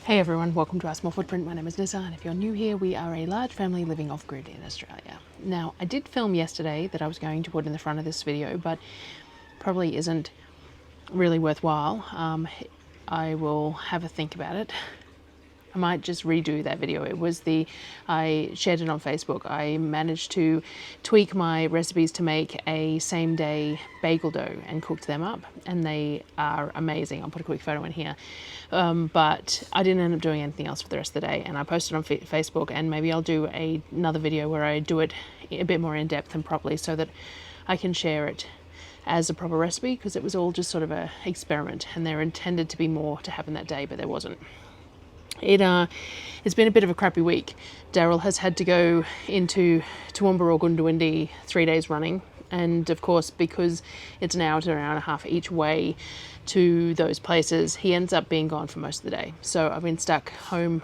Hey everyone, welcome to our small footprint. My name is Nyssa, and if you're new here, we are a large family living off-grid in Australia. Now, I did film yesterday that I was going to put in the front of this video, but probably isn't really worthwhile. I will have a think about it. I might just redo that video. I shared it on Facebook. I managed to tweak my recipes to make a same day bagel dough and cooked them up, and they are amazing. I'll put a quick photo in here. But I didn't end up doing anything else for the rest of the day, and I posted on Facebook, and maybe I'll do another video where I do it a bit more in depth and properly so that I can share it as a proper recipe, because it was all just sort of a experiment, and there intended to be more to happen that day, but there wasn't. It's been a bit of a crappy week. Darryl has had to go into Toowoomba or Goondiwindi 3 days running, and of course, because it's an hour to an hour and a half each way to those places, he ends up being gone for most of the day. So I've been stuck home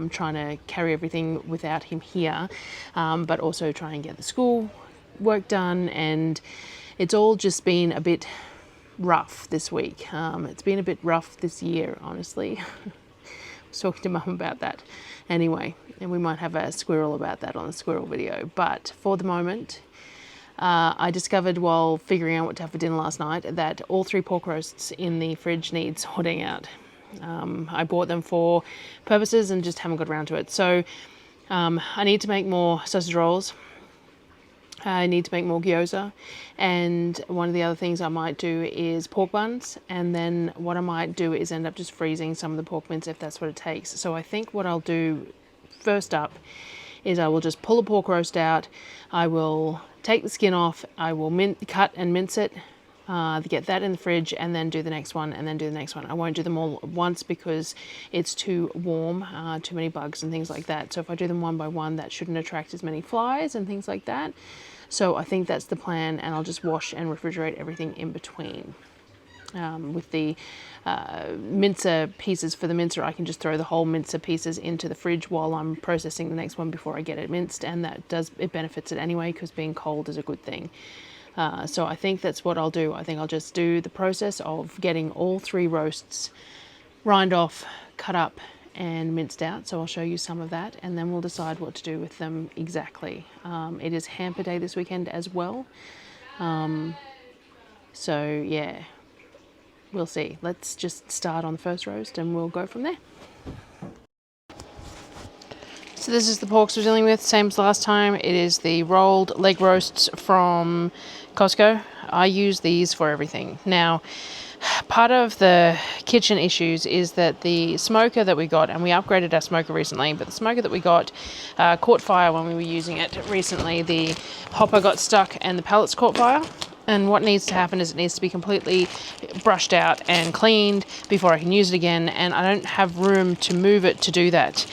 trying to carry everything without him here, but also try and get the school work done, and it's all just been a bit rough this week. It's been a bit rough this year, honestly. I was talking to Mum about that anyway, and we might have a squirrel about that on the squirrel video. But for the moment, I discovered while figuring out what to have for dinner last night that all 3 pork roasts in the fridge need sorting out. I bought them for purposes and just haven't got around to it. So I need to make more sausage rolls. I need to make more gyoza, and one of the other things I might do is pork buns, and then what I might do is end up just freezing some of the pork mince if that's what it takes. So I think what I'll do first up is I will just pull a pork roast out, I will take the skin off, I will cut and mince it, get that in the fridge, and then do the next one, and then do the next one. I won't do them all at once because it's too warm, too many bugs and things like that. So if I do them one by one, that shouldn't attract as many flies and things like that. So I think that's the plan, and I'll just wash and refrigerate everything in between. With the mincer pieces for the mincer, I can just throw the whole mincer pieces into the fridge while I'm processing the next one before I get it minced, and it benefits it anyway, because being cold is a good thing. So I think that's what I'll do. I think I'll just do the process of getting all 3 roasts rind off, cut up and minced out. So I'll show you some of that, and then we'll decide what to do with them exactly. It is hamper day this weekend as well. So yeah, we'll see. Let's just start on the first roast and we'll go from there. So this is the porks we're dealing with, same as last time. It is the rolled leg roasts from Costco. I use these for everything. Now, part of the kitchen issues is that the smoker that we got, and we upgraded our smoker recently, but the smoker that we got caught fire when we were using it recently. The hopper got stuck and the pellets caught fire. And what needs to happen is it needs to be completely brushed out and cleaned before I can use it again, and I don't have room to move it to do that.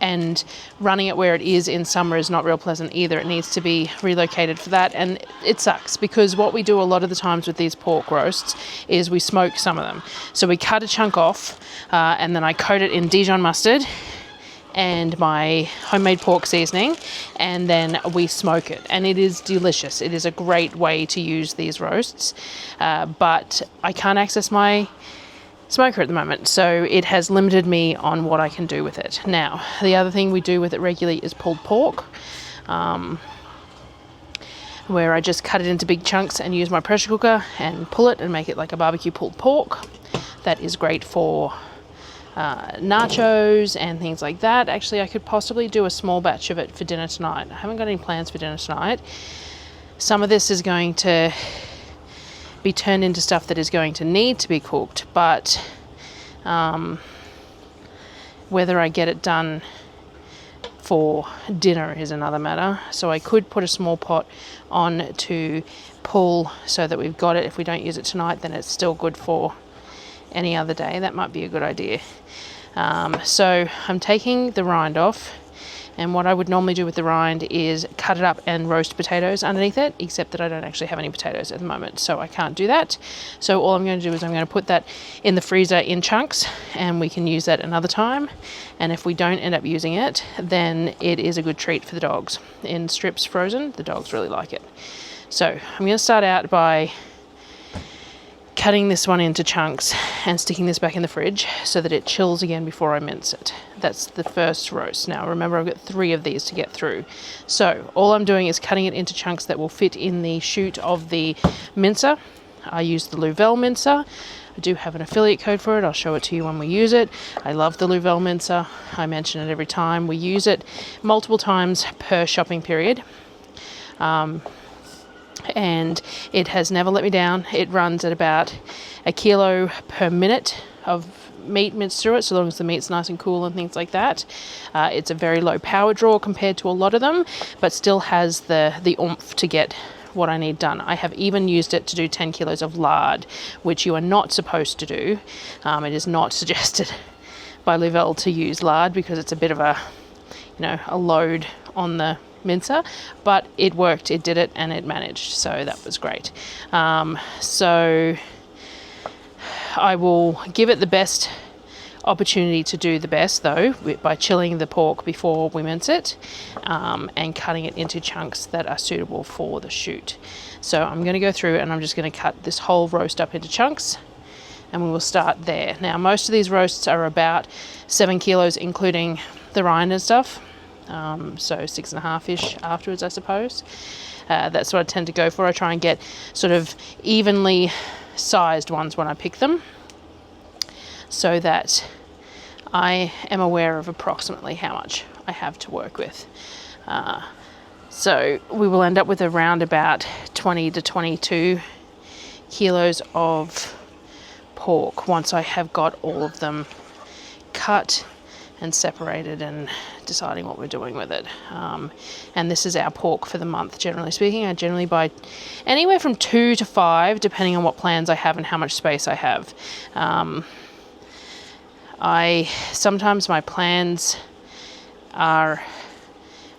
And running it where it is in summer is not real pleasant either. It needs to be relocated for that, and it sucks because what we do a lot of the times with these pork roasts is we smoke some of them. So we cut a chunk off and then I coat it in Dijon mustard and my homemade pork seasoning, and then we smoke it, and it is delicious. It is a great way to use these roasts, but I can't access my smoker at the moment, so it has limited me on what I can do with it. Now, the other thing we do with it regularly is pulled pork, where I just cut it into big chunks and use my pressure cooker and pull it and make it like a barbecue pulled pork. That is great for nachos and things like that. Actually, I could possibly do a small batch of it for dinner tonight. I haven't got any plans for dinner tonight. Some of this is going to be turned into stuff that is going to need to be cooked, but whether I get it done for dinner is another matter. So I could put a small pot on to pull so that we've got it. If we don't use it tonight, then it's still good for any other day. That might be a good idea. So I'm taking the rind off, and what I would normally do with the rind is cut it up and roast potatoes underneath it, except that I don't actually have any potatoes at the moment, so I can't do that. So all I'm going to do is I'm going to put that in the freezer in chunks, and we can use that another time. And if we don't end up using it, then it is a good treat for the dogs. In strips frozen, the dogs really like it. So I'm going to start out by cutting this one into chunks and sticking this back in the fridge so that it chills again before I mince it. That's the first roast. Now remember, I've got 3 of these to get through. So all I'm doing is cutting it into chunks that will fit in the chute of the mincer. I use the Louvel mincer. I do have an affiliate code for it. I'll show it to you when we use it. I love the Louvel mincer. I mention it every time. We use it multiple times per shopping period. And it has never let me down. It runs at about 1 kilo per minute of meat minced through it, so long as the meat's nice and cool and things like that. It's a very low power draw compared to a lot of them, but still has the oomph to get what I need done. I have even used it to do 10 kilos of lard, which you are not supposed to do. It is not suggested by Louvel to use lard because it's a bit of a load on the mincer, but it worked, it did it, and it managed, so that was great. So I will give it the best opportunity to do the best though by chilling the pork before we mince it, and cutting it into chunks that are suitable for the chute. So I'm going to go through and I'm just going to cut this whole roast up into chunks, and we will start there. Now most of these roasts are about 7 kilos including the rind and stuff. So 6.5-ish afterwards, I suppose. That's what I tend to go for. I try and get sort of evenly sized ones when I pick them, so that I am aware of approximately how much I have to work with. So we will end up with around about 20 to 22 kilos of pork once I have got all of them cut and separated and deciding what we're doing with it. And this is our pork for the month, generally speaking. I generally buy anywhere from 2 to 5, depending on what plans I have and how much space I have. Sometimes my plans are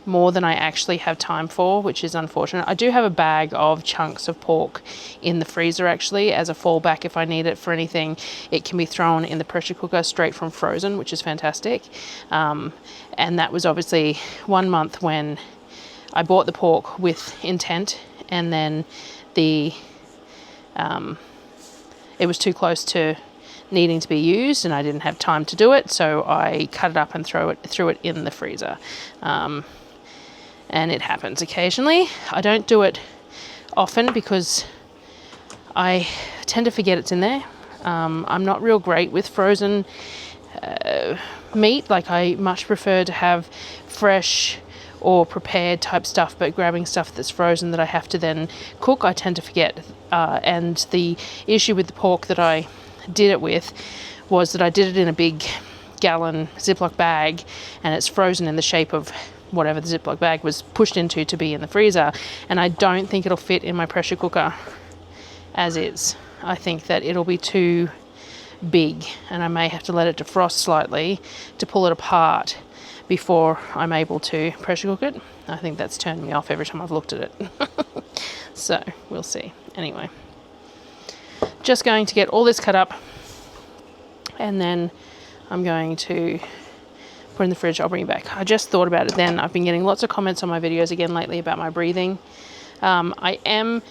more than I actually have time for, which is unfortunate. I do have a bag of chunks of pork in the freezer actually as a fallback if I need it for anything. It can be thrown in the pressure cooker straight from frozen, which is fantastic. And that was obviously 1 month when I bought the pork with intent, and then it was too close to needing to be used and I didn't have time to do it, so I cut it up and threw it in the freezer. And it happens occasionally. I don't do it often because I tend to forget it's in there. I'm not real great with frozen meat. Like, I much prefer to have fresh or prepared type stuff, but grabbing stuff that's frozen that I have to then cook, I tend to forget. And the issue with the pork that I did it with was that I did it in a big gallon Ziploc bag, and it's frozen in the shape of whatever the Ziploc bag was pushed into to be in the freezer, and I don't think it'll fit in my pressure cooker as is. I think that it'll be too big, and I may have to let it defrost slightly to pull it apart before I'm able to pressure cook it. I think that's turned me off every time I've looked at it. So we'll see. Anyway, just going to get all this cut up, and then I'm going to put in the fridge. I'll bring it back. I just thought about it then. I've been getting lots of comments on my videos again lately about my breathing. I am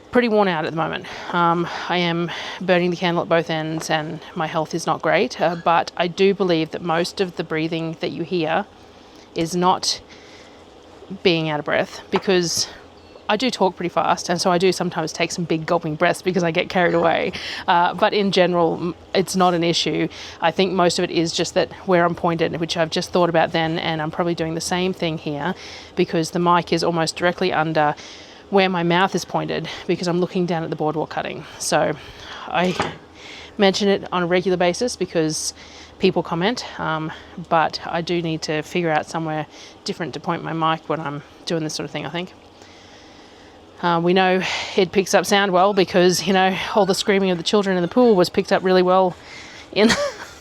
pretty worn out at the moment. I am burning the candle at both ends and my health is not great, but I do believe that most of the breathing that you hear is not being out of breath, because I do talk pretty fast, and so I do sometimes take some big gulping breaths because I get carried away. But in general, it's not an issue. I think most of it is just that where I'm pointed, which I've just thought about then, and I'm probably doing the same thing here because the mic is almost directly under where my mouth is pointed because I'm looking down at the boardwalk cutting. So I mention it on a regular basis because people comment, but I do need to figure out somewhere different to point my mic when I'm doing this sort of thing, I think. We know it picks up sound well because, all the screaming of the children in the pool was picked up really well in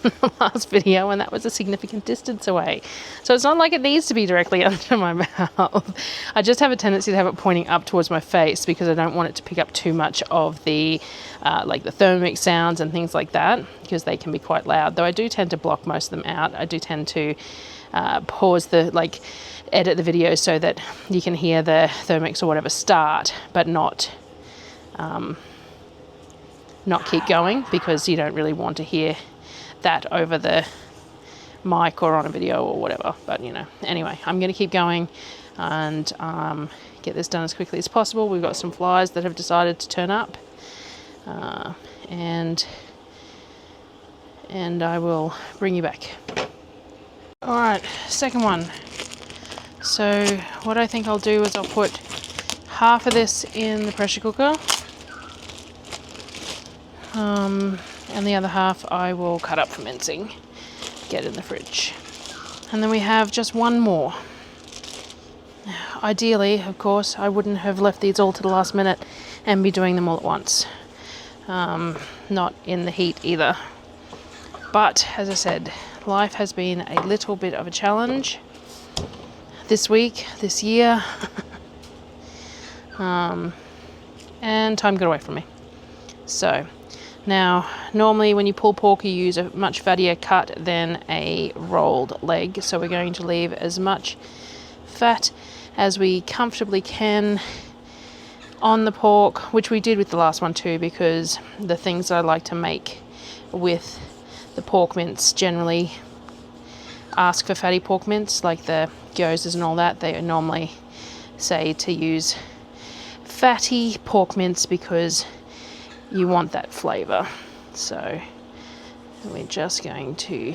the last video, and that was a significant distance away. So it's not like it needs to be directly under my mouth. I just have a tendency to have it pointing up towards my face because I don't want it to pick up too much of the like the thermic sounds and things like that, because they can be quite loud. Though I do tend to block most of them out. I do tend to pause edit the video so that you can hear the thermics or whatever start, but not not keep going, because you don't really want to hear that over the mic or on a video or whatever. But you know, anyway, I'm going to keep going and get this done as quickly as possible. We've got some flies that have decided to turn up, and I will bring you back. All right, second one. So what I think I'll do is I'll put half of this in the pressure cooker, and the other half I will cut up for mincing, get in the fridge. And then we have just one more. Ideally, of course, I wouldn't have left these all to the last minute and be doing them all at once. Not in the heat either. But as I said, life has been a little bit of a challenge this week, this year, and time got away from me. So now, normally when you pull pork, you use a much fattier cut than a rolled leg. So we're going to leave as much fat as we comfortably can on the pork, which we did with the last one too, because the things I like to make with the pork mince generally ask for fatty pork mince, like the gyozas and all that. They normally say to use fatty pork mince because you want that flavor. So we're just going to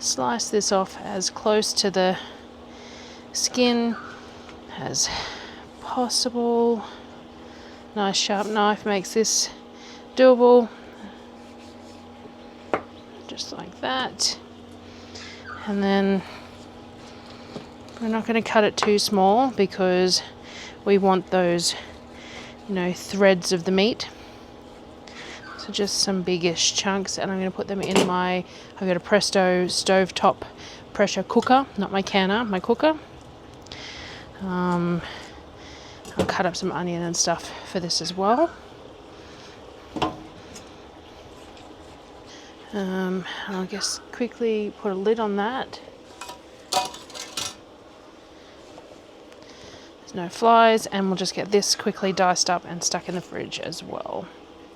slice this off as close to the skin as possible. Nice sharp knife makes this doable, just like that. And then we're not going to cut it too small because we want those, you know, threads of the meat. So just some biggish chunks, and I'm going to put them in my, I've got a Presto stovetop pressure cooker, not my canner, my cooker. I'll cut up some onion and stuff for this as well. I'll just quickly put a lid on that. There's no flies, and we'll just get this quickly diced up and stuck in the fridge as well.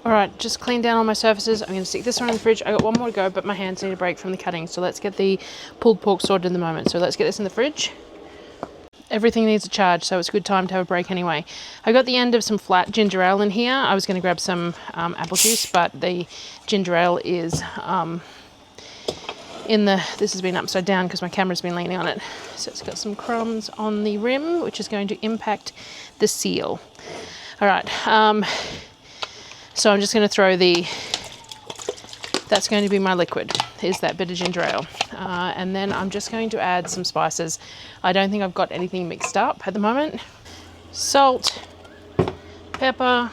Alright, just cleaned down all my surfaces. I'm going to stick this one in the fridge. I got one more to go, but my hands need a break from the cutting, so let's get the pulled pork sorted in the moment. So let's get this in the fridge. Everything needs a charge, so it's a good time to have a break anyway. I got the end of some flat ginger ale in here. I was going to grab some apple juice, but the ginger ale is this has been upside down because my camera's been leaning on it. So it's got some crumbs on the rim, which is going to impact the seal. All right, so I'm just going to throw that's going to be my liquid, is that bit of ginger ale. And then I'm just going to add some spices. I don't think I've got anything mixed up at the moment. Salt, pepper.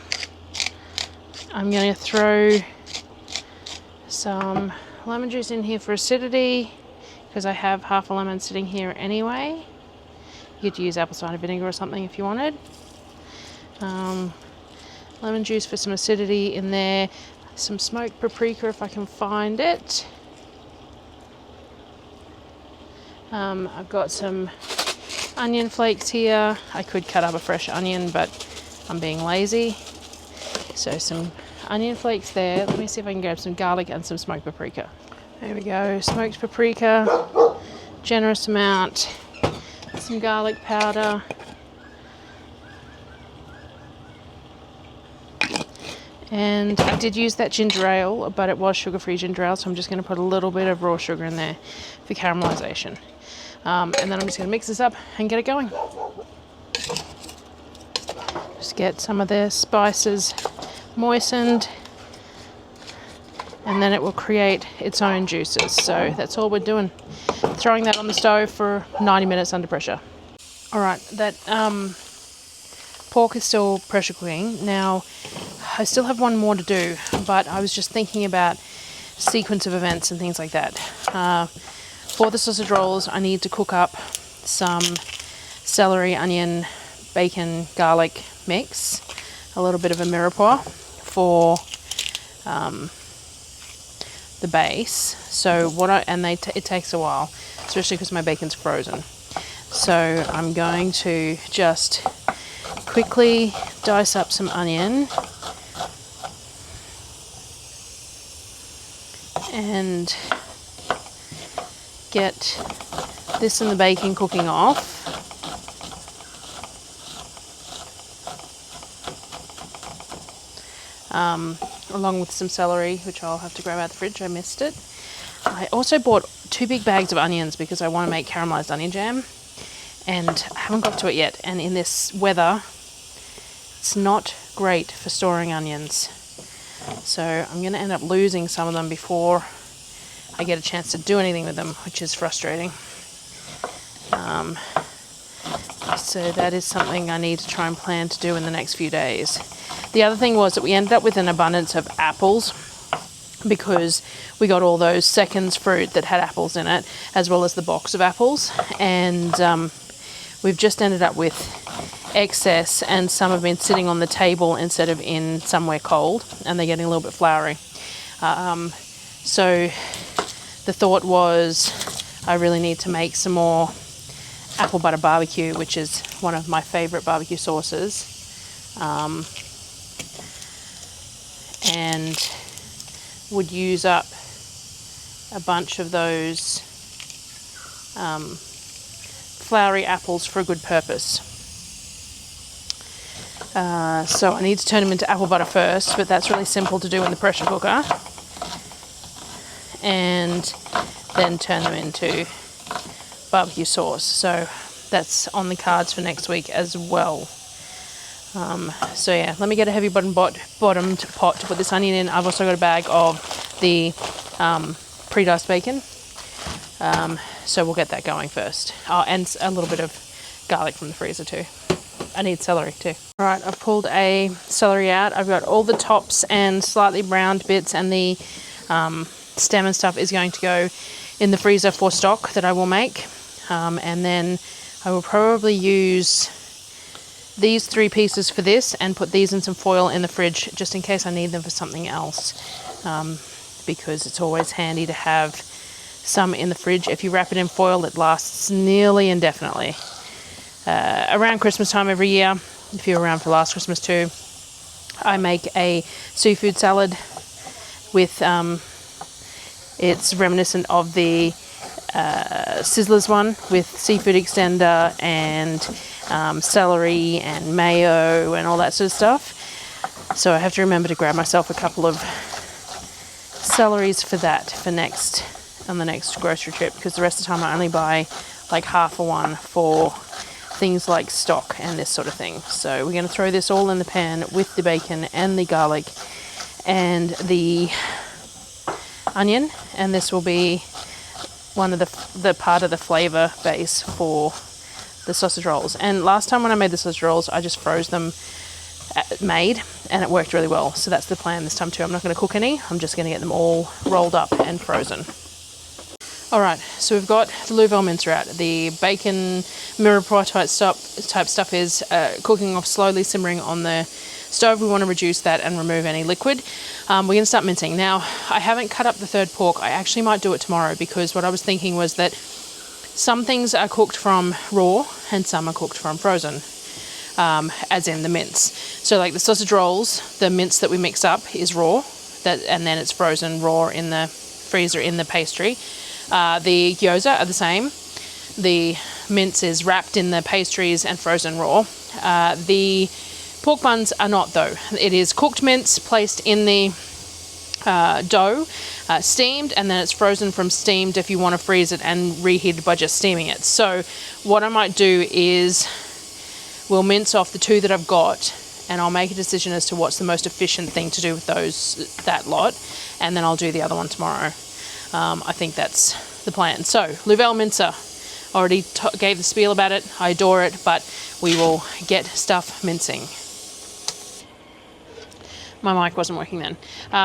I'm going to throw some lemon juice in here for acidity, because I have half a lemon sitting here anyway. You could use apple cider vinegar or something if you wanted. Lemon juice for some acidity in there. Some smoked paprika if I can find it. I've got some onion flakes here. I could cut up a fresh onion, but I'm being lazy. So some onion flakes there. Let me see if I can grab some garlic and some smoked paprika. There we go, smoked paprika, generous amount. Some garlic powder. And I did use that ginger ale, but it was sugar-free ginger ale, so I'm just going to put a little bit of raw sugar in there for caramelization. And then I'm just going to mix this up and get it going. Just get some of the spices moistened, and then it will create its own juices. So that's all we're doing. Throwing that on the stove for 90 minutes under pressure. All right, that pork is still pressure cooking. Now, I still have one more to do, but I was just thinking about sequence of events and things like that. For the sausage rolls, I need to cook up some celery, onion, bacon, garlic mix, a little bit of a mirepoix for the base. So it takes a while, especially because my bacon's frozen. So I'm going to just quickly dice up some onion. and get this and the bacon cooking off. Along with some celery, which I'll have to grab out of the fridge. I missed it. I also bought 2 big bags of onions because I want to make caramelized onion jam, and I haven't got to it yet. And in this weather, it's not great for storing onions. So I'm going to end up losing some of them before I get a chance to do anything with them, which is frustrating. So that is something I need to try and plan to do in the next few days. The other thing was that we ended up with an abundance of apples because we got all those seconds fruit that had apples in it, as well as the box of apples. And we've just ended up with excess, and some have been sitting on the table instead of in somewhere cold, and they're getting a little bit floury. So the thought was I really need to make some more apple butter barbecue, which is one of my favorite barbecue sauces. And would use up a bunch of those floury apples for a good purpose. So I need to turn them into apple butter first, but that's really simple to do in the pressure cooker. And then turn them into barbecue sauce. So that's on the cards for next week as well. So yeah, let me get a heavy bottomed pot to put this onion in. I've also got a bag of the pre-diced bacon. So we'll get that going first. Oh, and a little bit of garlic from the freezer too. I need celery too. All right, I've pulled a celery out. I've got all the tops and slightly browned bits, and the stem and stuff is going to go in the freezer for stock that I will make. And then I will probably use these 3 pieces for this and put these in some foil in the fridge just in case I need them for something else, because it's always handy to have some in the fridge. If you wrap it in foil, it lasts nearly indefinitely. Around Christmas time every year, if you're around for last Christmas too, I make a seafood salad with it's reminiscent of the Sizzlers one with seafood extender and celery and mayo and all that sort of stuff. So I have to remember to grab myself a couple of celeries for that on the next grocery trip, because the rest of the time I only buy like half of one for things like stock and this sort of thing. So we're going to throw this all in the pan with the bacon and the garlic and the onion, and this will be one of the part of the flavor base for the sausage rolls. And last time when I made the sausage rolls, I just froze them made, and it worked really well. So that's the plan this time too. I'm not going to cook any. I'm just going to get them all rolled up and frozen. All right, so we've got the Louisville mincer out. The bacon mirror pie type stuff is cooking off slowly, simmering on the stove. We want to reduce that and remove any liquid. We're going to start mincing. Now, I haven't cut up the third pork. I actually might do it tomorrow, because what I was thinking was that some things are cooked from raw and some are cooked from frozen, as in the mince. So like the sausage rolls, the mince that we mix up is raw, and then it's frozen raw in the freezer in the pastry. The gyoza are the same. The mince is wrapped in the pastries and frozen raw. The pork buns are not, though. It is cooked mince placed in the dough, steamed, and then it's frozen from steamed if you want to freeze it, and reheated by just steaming it. So what I might do is we'll mince off the 2 that I've got, and I'll make a decision as to what's the most efficient thing to do with that lot, and then I'll do the other one tomorrow. I think that's the plan. So, Louisville mincer, already gave the spiel about it. I adore it, but we will get stuff mincing. My mic wasn't working then.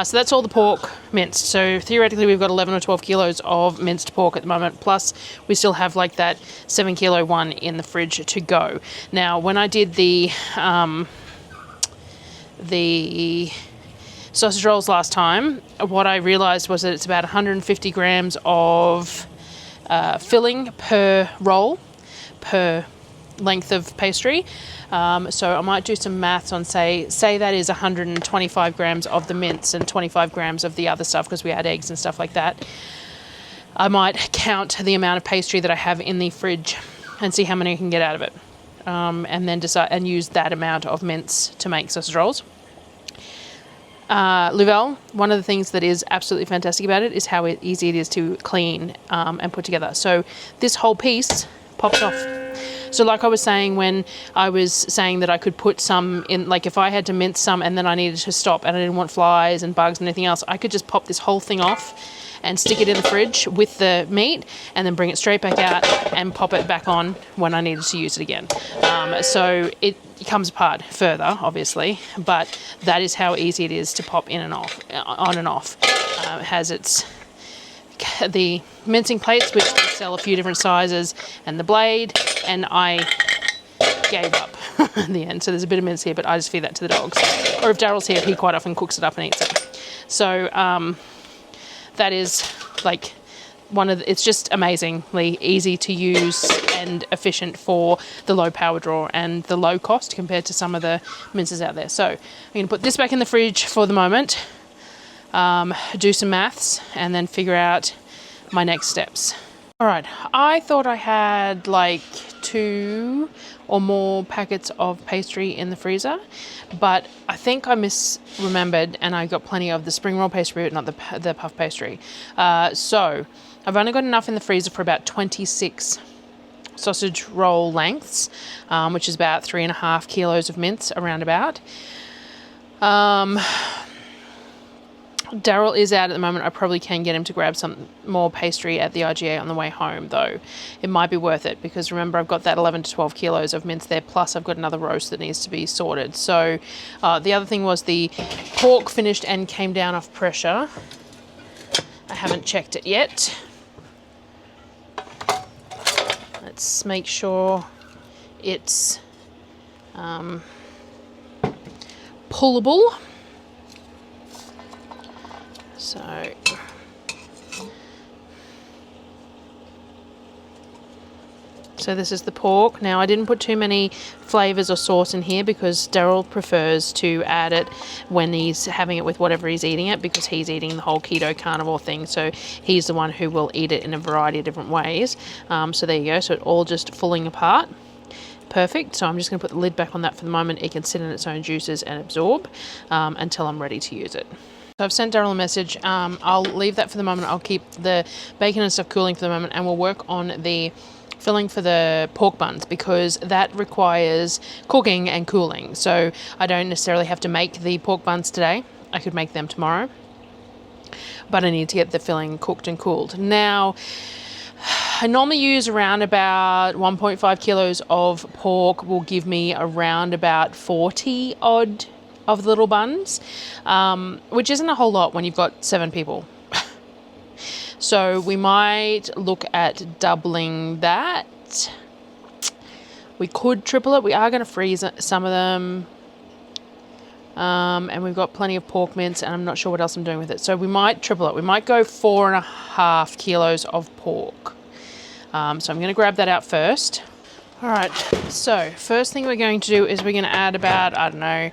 So that's all the pork minced. So theoretically we've got 11 or 12 kilos of minced pork at the moment, plus we still have like that 7 kilo one in the fridge to go. Now, when I did the sausage rolls last time, what I realized was that it's about 150 grams of filling per roll, per length of pastry. So I might do some maths on say that is 125 grams of the mince and 25 grams of the other stuff, because we add eggs and stuff like that. I might count the amount of pastry that I have in the fridge and see how many I can get out of it, and then decide and use that amount of mince to make sausage rolls. Louvel, one of the things that is absolutely fantastic about it is how easy it is to clean and put together. So this whole piece pops off. So like I was saying when I was saying that I could put some in, like if I had to mince some and then I needed to stop and I didn't want flies and bugs and anything else, I could just pop this whole thing off and stick it in the fridge with the meat and then bring it straight back out and pop it back on when I needed to use it again. So it comes apart further, obviously, but that is how easy it is to pop in and off, on and off. It has the mincing plates, which they sell a few different sizes, and the blade, and I gave up in the end. So there's a bit of mince here, but I just feed that to the dogs. Or if Darryl's here, he quite often cooks it up and eats it. So that is like it's just amazingly easy to use and efficient for the low power draw and the low cost compared to some of the minces out there. So I'm going to put this back in the fridge for the moment, do some maths, and then figure out my next steps. All right, I thought I had like 2 or more packets of pastry in the freezer, but I think I misremembered and I got plenty of the spring roll pastry, but not the puff pastry. So I've only got enough in the freezer for about 26 sausage roll lengths, which is about 3.5 kilos of mince around about. Darryl is out at the moment. I probably can get him to grab some more pastry at the IGA on the way home, though. It might be worth it because remember I've got that 11 to 12 kilos of mince there, plus I've got another roast that needs to be sorted. So the other thing was the pork finished and came down off pressure. I haven't checked it yet. Let's make sure it's pullable. So this is the pork. Now I didn't put too many flavours or sauce in here because Darryl prefers to add it when he's having it with whatever he's eating it, because he's eating the whole keto carnivore thing. So he's the one who will eat it in a variety of different ways. So there you go. So it all just falling apart. Perfect. So I'm just going to put the lid back on that for the moment. It can sit in its own juices and absorb until I'm ready to use it. So I've sent Darryl a message. I'll leave that for the moment. I'll keep the bacon and stuff cooling for the moment, and we'll work on the filling for the pork buns because that requires cooking and cooling. So I don't necessarily have to make the pork buns today. I could make them tomorrow, but I need to get the filling cooked and cooled. Now, I normally use around about 1.5 kilos of pork will give me around about 40 odd of the little buns, which isn't a whole lot when you've got 7 people. So we might look at doubling that. We could triple it. We are going to freeze some of them. And we've got plenty of pork mince, and I'm not sure what else I'm doing with it. So we might triple it. We might go 4.5 kilos of pork. So I'm going to grab that out first. All right. So first thing we're going to do is we're going to add about, I don't know,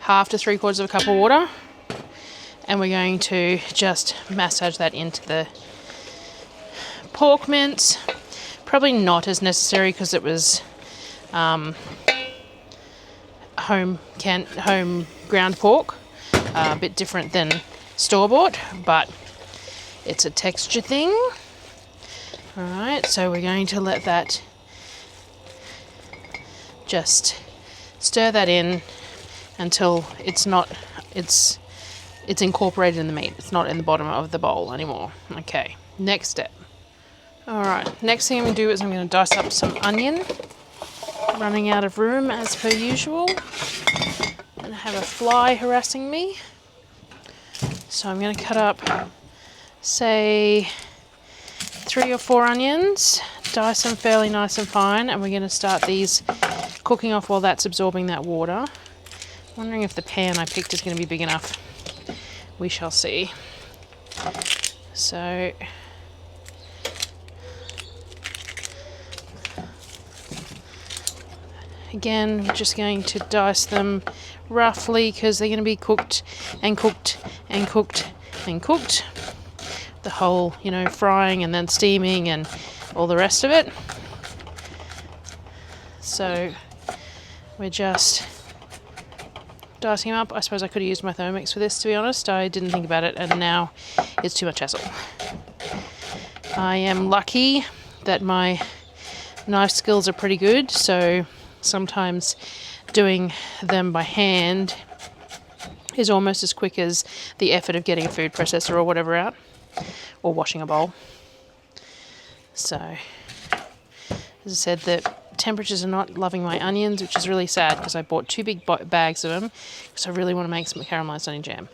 1/2 to 3/4 of a cup of water. And we're going to just massage that into the pork mince. Probably not as necessary because it was home ground pork, a bit different than store-bought, but it's a texture thing. All right, so we're going to let that just stir that in until it's incorporated in the meat. It's not in the bottom of the bowl anymore. Okay, next step. All right, next thing I'm going to do is I'm going to dice up some onion. Running out of room as per usual. And I have a fly harassing me. So I'm going to cut up, say, 3 or 4 onions, dice them fairly nice and fine, and we're going to start these cooking off while that's absorbing that water. Wondering if the pan I picked is going to be big enough. We shall see. So again, we're just going to dice them roughly because they're going to be cooked and cooked and cooked and cooked. The whole, you know, frying and then steaming and all the rest of it. So we're just dicing them up. I suppose I could have used my Thermomix for this, to be honest. I didn't think about it, and now it's too much hassle. I am lucky that my knife skills are pretty good, so sometimes doing them by hand is almost as quick as the effort of getting a food processor or whatever out, or washing a bowl. So, as I said, the temperatures are not loving my onions, which is really sad because I bought 2 big bags of them because I really want to make some caramelised onion jam.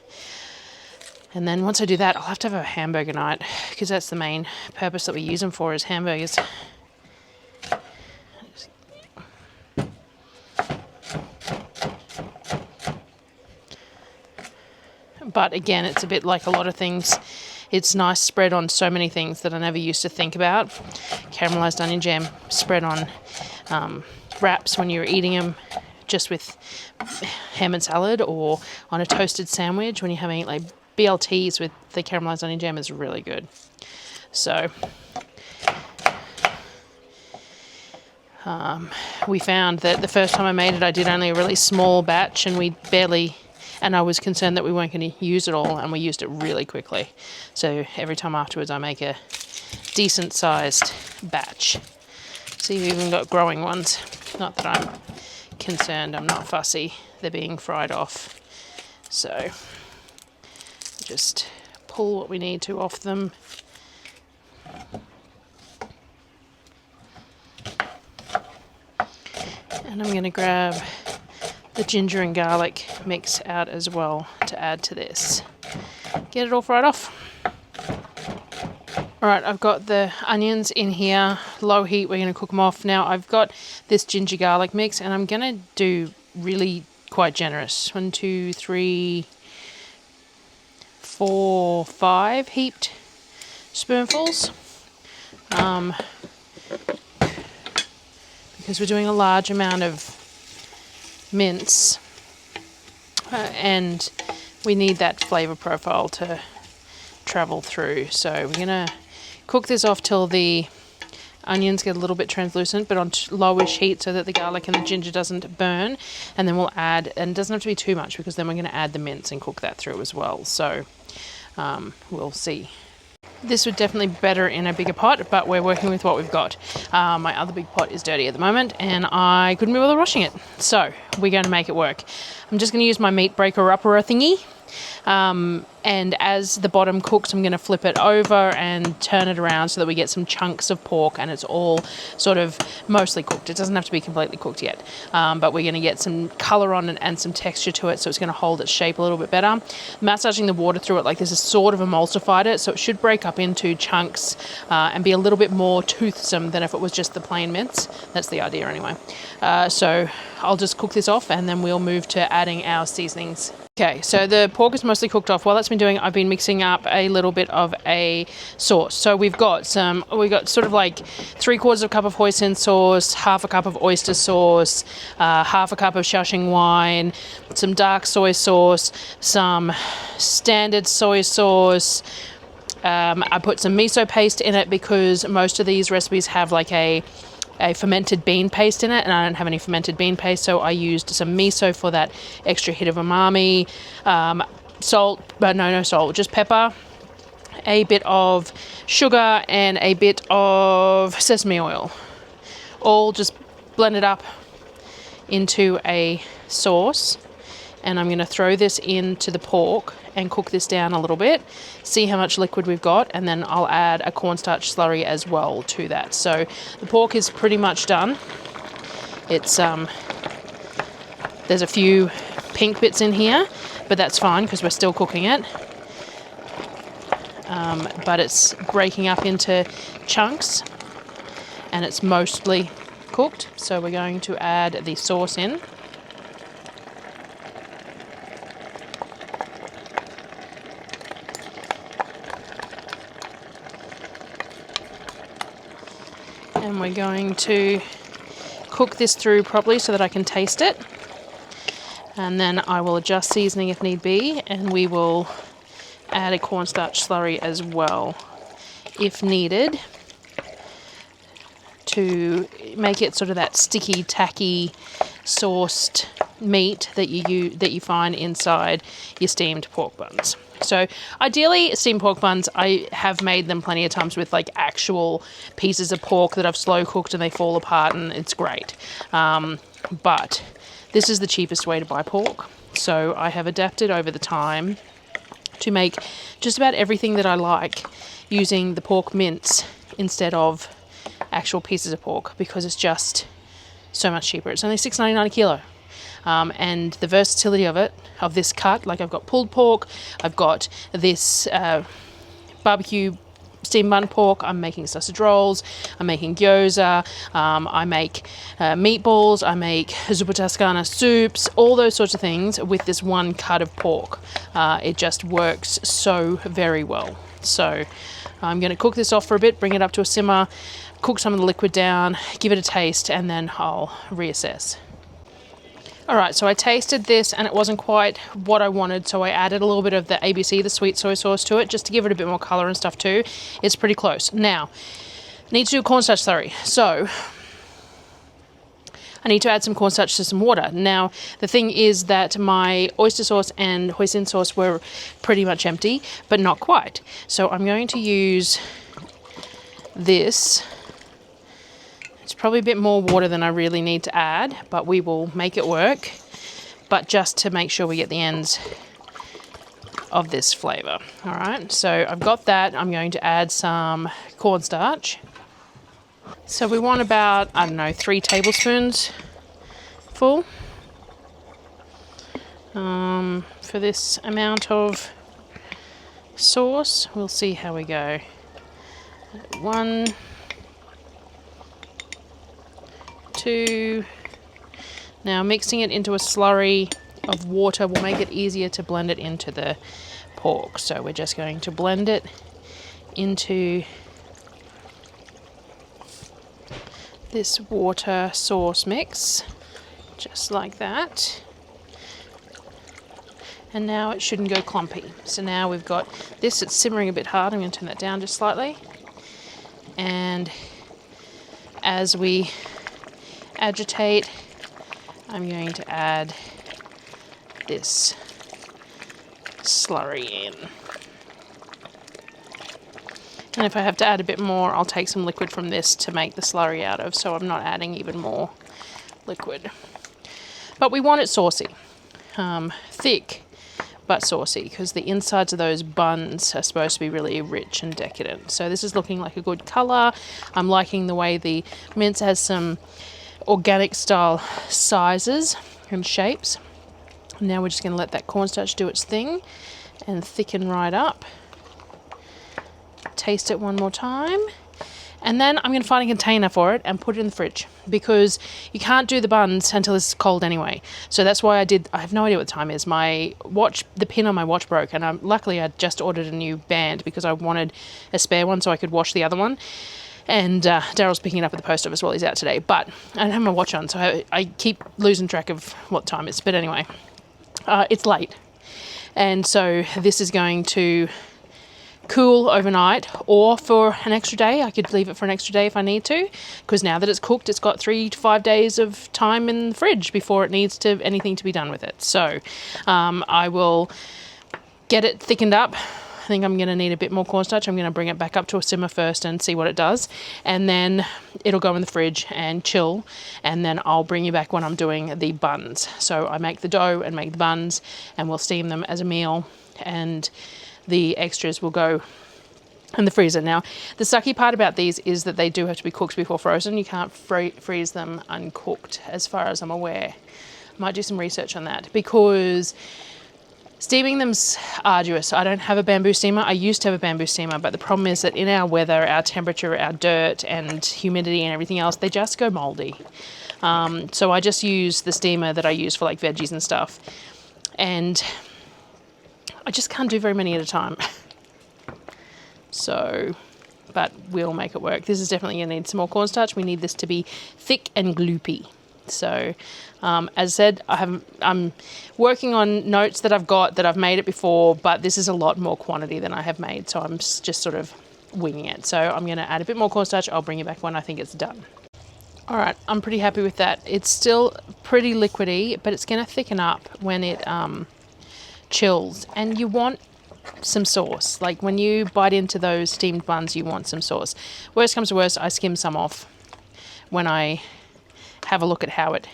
And then once I do that, I'll have to have a hamburger night because that's the main purpose that we use them for, is hamburgers. But again, it's a bit like a lot of things. It's nice spread on so many things that I never used to think about. Caramelised onion jam spread on wraps when you're eating them just with ham and salad, or on a toasted sandwich when you're having like BLTs with the caramelised onion jam is really good. So we found that the first time I made it, I did only a really small batch, and I was concerned that we weren't going to use it all, and we used it really quickly. So every time afterwards I make a decent sized batch. So you've even got growing ones. Not that I'm concerned, I'm not fussy. They're being fried off. So just pull what we need to off them. And I'm going to grab the ginger and garlic mix out as well to add to this. Get it all fried off. Alright, I've got the onions in here, low heat, we're going to cook them off. Now I've got this ginger garlic mix, and I'm going to do really quite generous. 1, 2, 3, 4, 5 heaped spoonfuls. Because we're doing a large amount of mince, and we need that flavour profile to travel through. So we're going to cook this off till the onions get a little bit translucent, but on lowish heat so that the garlic and the ginger doesn't burn. And then we'll add, and it doesn't have to be too much because then we're going to add the mince and cook that through as well. So we'll see. This would definitely be better in a bigger pot, but we're working with what we've got. My other big pot is dirty at the moment, and I couldn't be bothered washing it. So we're going to make it work. I'm just going to use my meat breaker upper thingy. And as the bottom cooks, I'm going to flip it over and turn it around so that we get some chunks of pork, and it's all sort of mostly cooked. It doesn't have to be completely cooked yet, but we're going to get some colour on it and some texture to it, so it's going to hold its shape a little bit better. Massaging the water through it like this has sort of emulsified it, so it should break up into chunks and be a little bit more toothsome than if it was just the plain mince. That's the idea anyway. So I'll just cook this off, and then we'll move to adding our seasonings. Okay, so the pork is mostly cooked off. While that's been doing, I've been mixing up a little bit of a sauce. So we've got sort of like 3/4 cup of hoisin sauce, 1/2 cup of oyster sauce, 1/2 cup of Shaoxing wine, some dark soy sauce, some standard soy sauce. I put some miso paste in it because most of these recipes have like a fermented bean paste in it, and I don't have any fermented bean paste, so I used some miso for that extra hit of umami. Salt, but no salt, just pepper, a bit of sugar, and a bit of sesame oil. All just blended up into a sauce, and I'm going to throw this into the pork and cook this down a little bit, see how much liquid we've got, and then I'll add a cornstarch slurry as well to that. So the pork is pretty much done. It's there's a few pink bits in here, but that's fine because we're still cooking it. But it's breaking up into chunks, and it's mostly cooked. So we're going to add the sauce in. And we're going to cook this through properly so that I can taste it. And then I will adjust seasoning if need be, and we will add a cornstarch slurry as well if needed to make it sort of that sticky, tacky, sauced meat that you find inside your steamed pork buns. So ideally, steamed pork buns, I have made them plenty of times with like actual pieces of pork that I've slow cooked and they fall apart, and it's great. But this is the cheapest way to buy pork. So I have adapted over the time to make just about everything that I like using the pork mince instead of actual pieces of pork, because it's just so much cheaper. It's only $6.99 a kilo. And the versatility of this cut, like I've got pulled pork, I've got this barbecue steamed bun pork, I'm making sausage rolls, I'm making gyoza, I make meatballs, I make zuppa toscana soups, all those sorts of things with this one cut of pork. It just works so very well. So I'm going to cook this off for a bit, bring it up to a simmer, cook some of the liquid down, give it a taste, and then I'll reassess. Alright, so I tasted this and it wasn't quite what I wanted, so I added a little bit of the ABC, the sweet soy sauce, to it, just to give it a bit more colour and stuff too. It's pretty close. Now, need to do a cornstarch slurry. So, I need to add some cornstarch to some water. Now, the thing is that my oyster sauce and hoisin sauce were pretty much empty, but not quite. So I'm going to use this. It's probably a bit more water than I really need to add, but we will make it work. But just to make sure we get the ends of this flavour. All right, so I've got that. I'm going to add some cornstarch. So we want about, I don't know, 3 tablespoons full for this amount of sauce. We'll see how we go. 1, 2. Now mixing it into a slurry of water will make it easier to blend it into the pork. So we're just going to blend it into this water sauce mix, just like that. And now it shouldn't go clumpy. So now we've got this, it's simmering a bit hard. I'm going to turn that down just slightly. And as we agitate, I'm going to add this slurry in. And if I have to add a bit more, I'll take some liquid from this to make the slurry out of, so I'm not adding even more liquid. But we want it saucy, thick but saucy, because the insides of those buns are supposed to be really rich and decadent. So this is looking like a good colour. I'm liking the way the mince has some organic style sizes and shapes. Now we're just going to let that cornstarch do its thing and thicken right up. Taste it one more time, and then I'm going to find a container for it and put it in the fridge, because you can't do the buns until it's cold anyway. So that's why I have no idea what the time is. My watch, the pin on my watch broke, and luckily I just ordered a new band because I wanted a spare one so I could wash the other one. And Darryl's picking it up at the post office while he's out today, but I don't have my watch on, so I keep losing track of what time it is. But anyway, it's late, and so this is going to cool overnight, or for an extra day. I could leave it for an extra day if I need to, because now that it's cooked, it's got 3 to 5 days of time in the fridge before it needs to anything to be done with it. So I will get it thickened up. I think I'm going to need a bit more cornstarch. I'm going to bring it back up to a simmer first and see what it does, and then it'll go in the fridge and chill, and then I'll bring you back when I'm doing the buns. So I make the dough and make the buns, and we'll steam them as a meal, and the extras will go in the freezer. Now, the sucky part about these is that they do have to be cooked before frozen. You can't freeze them uncooked, as far as I'm aware. I might do some research on that, because steaming them's arduous. I don't have a bamboo steamer. I used to have a bamboo steamer, but the problem is that in our weather, our temperature, our dirt and humidity and everything else, they just go moldy. So I just use the steamer that I use for like veggies and stuff. And I just can't do very many at a time. So but we'll make it work. This is definitely going to need some more cornstarch. We need this to be thick and gloopy. So as I said, I'm working on notes that I've got that I've made it before, but this is a lot more quantity than I have made, so I'm just sort of winging it. So I'm going to add a bit more cornstarch. I'll bring it back when I think it's done. All right, I'm pretty happy with that. It's still pretty liquidy, but it's going to thicken up when it chills. And you want some sauce. Like when you bite into those steamed buns, you want some sauce. Worst comes to worst, I skim some off when I have a look at how it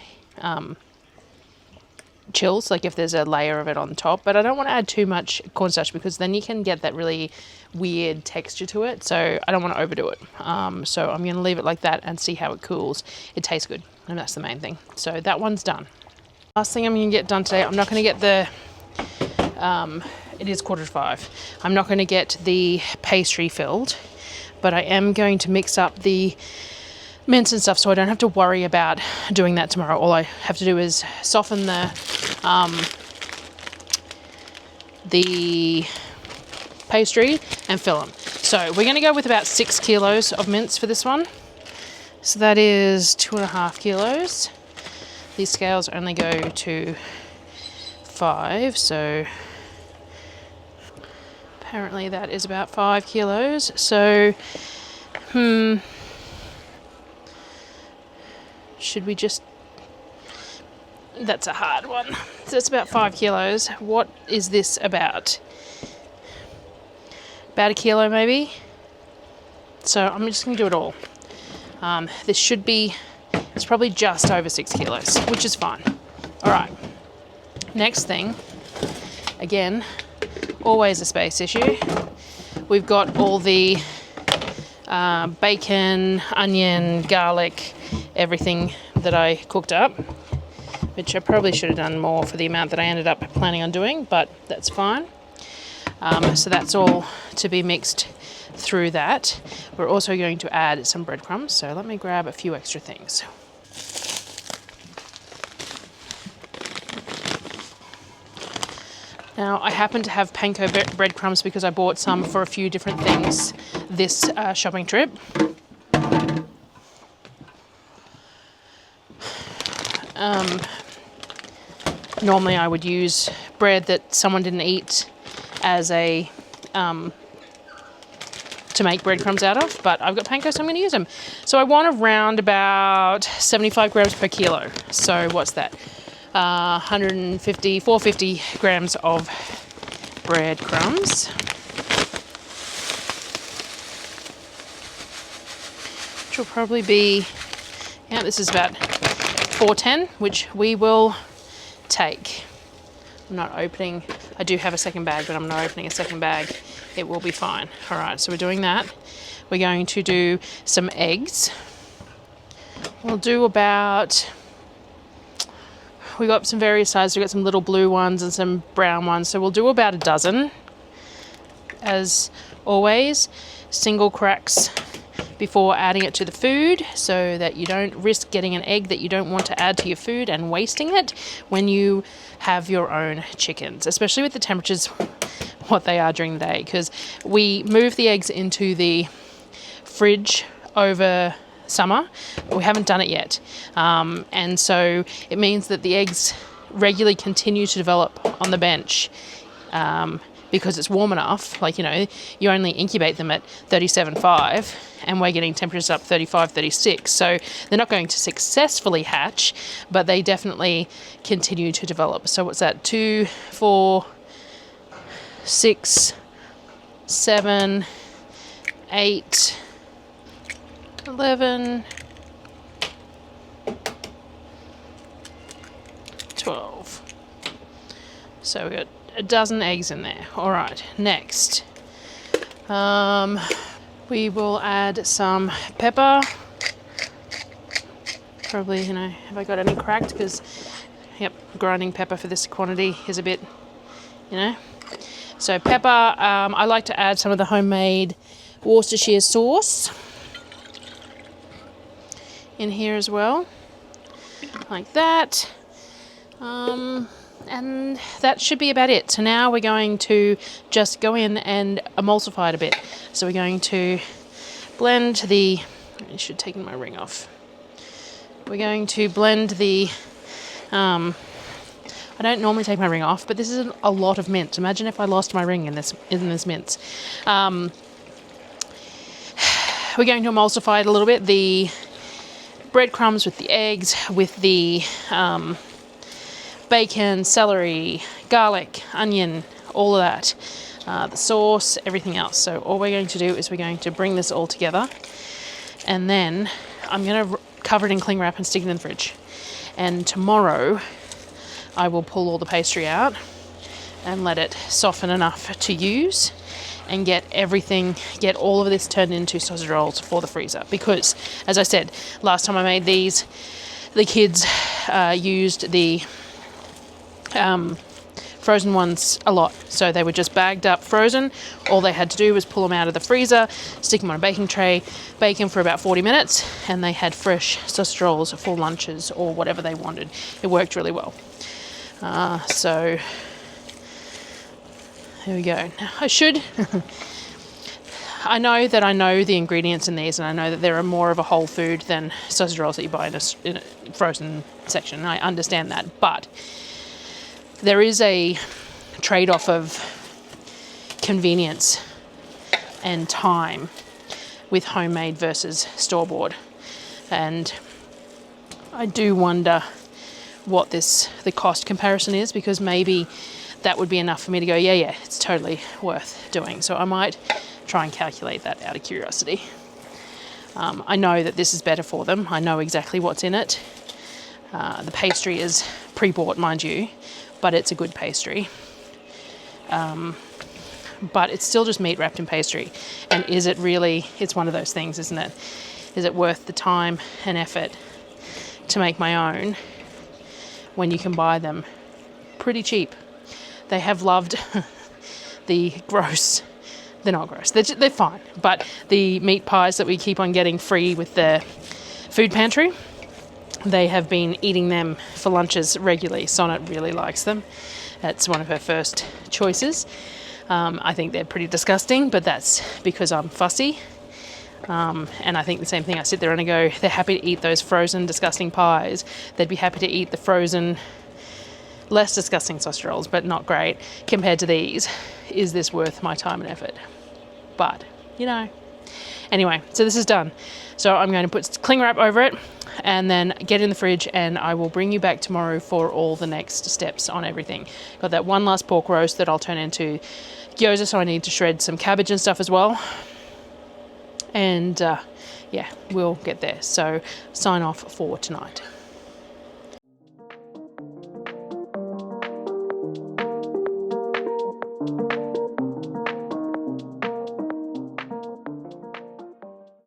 chills, like if there's a layer of it on top. But I don't want to add too much cornstarch because then you can get that really weird texture to it, so I don't want to overdo it. So I'm going to leave it like that and see how it cools. It tastes good, and that's the main thing. So that one's done. Last thing I'm going to get done today, I'm not going to get the it is 4:45. I'm not going to get the pastry filled, but I am going to mix up the mince and stuff, so I don't have to worry about doing that tomorrow. All I have to do is soften the pastry and fill them. So we're going to go with about 6 kilos of mince for this one. So that is 2.5 kilos. These scales only go to 5, so apparently that is about 5 kilos. So should we just... That's a hard one. So it's about 5 kilos. What is this about? About 1 kilo maybe? So I'm just going to do it all. This should be... It's probably just over 6 kilos, which is fine. All right. Next thing, again, always a space issue. We've got all the bacon, onion, garlic, everything that I cooked up, which I probably should have done more for the amount that I ended up planning on doing, but that's fine. So that's all to be mixed through that. We're also going to add some breadcrumbs, so let me grab a few extra things. Now, I happen to have panko breadcrumbs because I bought some for a few different things this shopping trip. Normally I would use bread that someone didn't eat as a to make breadcrumbs out of, but I've got panko, so I'm going to use them. So I want around about 75 grams per kilo. So what's that? 450 grams of breadcrumbs. Which will probably be, yeah, this is about 410, which we will take. I'm not opening, I do have a second bag, but I'm not opening a second bag. It will be fine. All right, so we're doing that. We're going to do some eggs. We'll do about, we got some various sizes. We got some little blue ones and some brown ones. So we'll do about a dozen. As always, single cracks before adding it to the food so that you don't risk getting an egg that you don't want to add to your food and wasting it when you have your own chickens, especially with the temperatures what they are during the day, because we move the eggs into the fridge over summer. We haven't done it yet, and so it means that the eggs regularly continue to develop on the bench because it's warm enough. Like, you know, you only incubate them at 37.5 and we're getting temperatures up 35, 36. So they're not going to successfully hatch, but they definitely continue to develop. So what's that? 2, 4, 6, 7, 8, 11, 12. So we got a dozen eggs in there. All right, next. We will add some pepper. Probably, you know, have I got any cracked? Because, yep, grinding pepper for this quantity is a bit, you know. So pepper, I like to add some of the homemade Worcestershire sauce in here as well, like that. And that should be about it. So now we're going to just go in and emulsify it a bit. So we're going to blend the, I should have taken my ring off. We're going to blend the, I don't normally take my ring off, but this is a lot of mince. Imagine if I lost my ring in this mince. We're going to emulsify it a little bit. The breadcrumbs with the eggs, with the bacon, celery, garlic, onion, all of that. The sauce, everything else. So all we're going to do is we're going to bring this all together, and then I'm going to cover it in cling wrap and stick it in the fridge. And tomorrow I will pull all the pastry out and let it soften enough to use, and get all of this turned into sausage rolls for the freezer. Because, as I said, last time I made these, the kids used the frozen ones a lot. So they were just bagged up frozen. All they had to do was pull them out of the freezer, stick them on a baking tray, bake them for about 40 minutes, and they had fresh sausage rolls for lunches or whatever they wanted. It worked really well. So there we go. Now I know that I know the ingredients in these, and I know that there are more of a whole food than sausage rolls that you buy in a frozen section. I understand that, but there is a trade-off of convenience and time with homemade versus store-bought. And I do wonder what the cost comparison is, because maybe that would be enough for me to go, yeah, it's totally worth doing. So I might try and calculate that out of curiosity. I know that this is better for them. I know exactly what's in it. The pastry is pre-bought, mind you, but it's a good pastry. But it's still just meat wrapped in pastry. And is it really, it's one of those things, isn't it? Is it worth the time and effort to make my own when you can buy them pretty cheap? They have loved the gross, they're not gross, they're fine, but the meat pies that we keep on getting free with the food pantry, they have been eating them for lunches regularly. Sonnet really likes them. That's one of her first choices. I think they're pretty disgusting, but that's because I'm fussy. And I think the same thing. I sit there and I go, they're happy to eat those frozen, disgusting pies. They'd be happy to eat the frozen, less disgusting sausage rolls, but not great compared to these. Is this worth my time and effort? But, Anyway, so this is done. So I'm going to put cling wrap over it and then get in the fridge, and I will bring you back tomorrow for all the next steps on everything. Got that one last pork roast that I'll turn into gyoza, so I need to shred some cabbage and stuff as well. And we'll get there. So sign off for tonight.